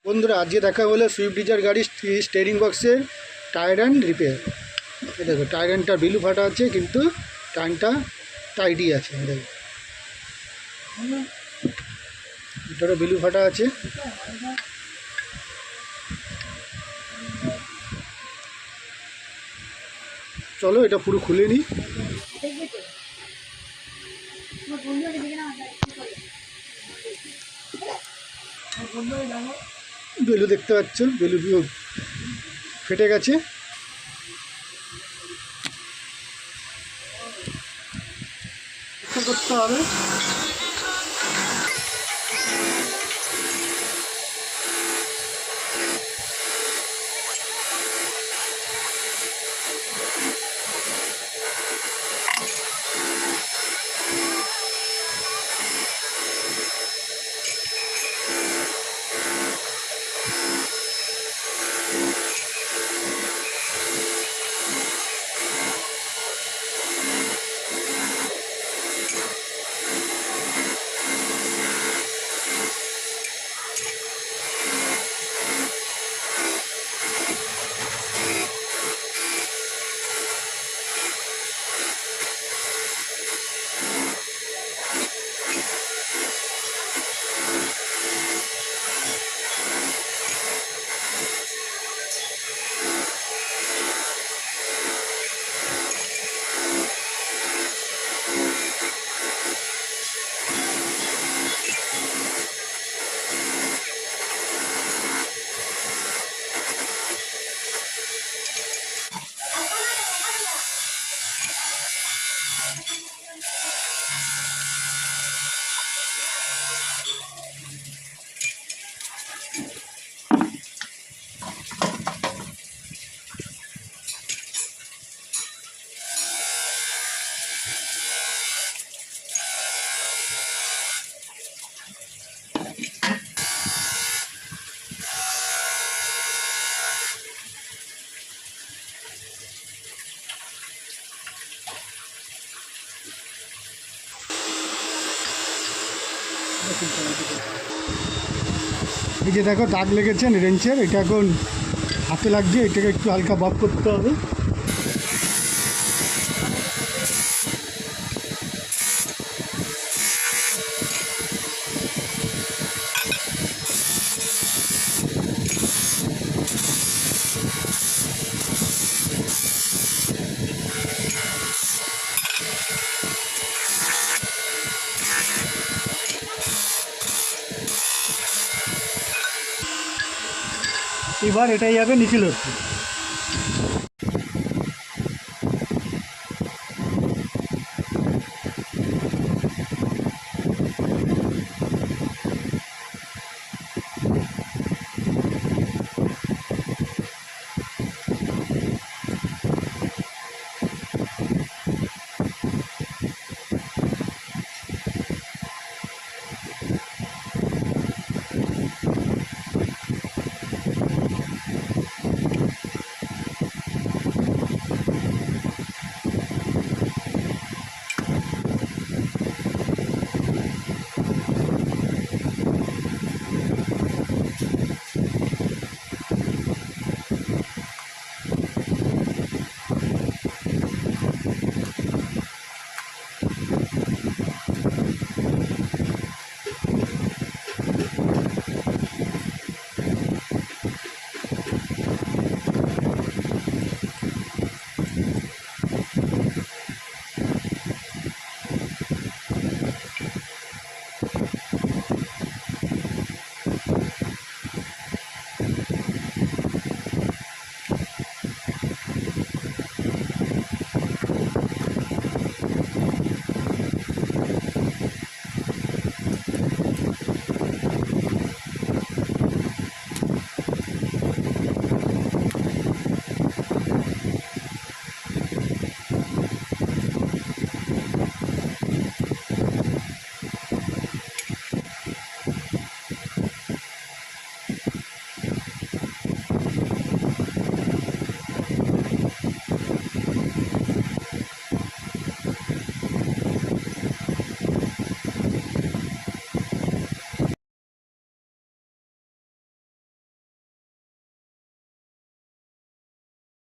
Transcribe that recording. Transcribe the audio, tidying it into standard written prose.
বন্ধুরা আজকে দেখা হলো সুইফট ডিজায়ার গাড়ির স্টিয়ারিং বক্সের টায়ার অ্যান্ড রিপেয়ার। দেখো টায়ারটা বেলু ফাটা আছে কিন্তু টায়ারটা টাইডি আছে। দেখো এটারও বেলু ফাটা আছে। চলো এটা পুরো খুলে নিই। বেলু দেখতে পাচ্ছ, বেলু ফেটে গেছে। করতে হবে এই যে দেখো দাগ লেগেছেন রেঞ্চের, এটা এখন হাতে লাগছে, এটাকে একটু হালকা বাপ করতে হবে। এবার এটাই যাবে নিখিল হচ্ছে।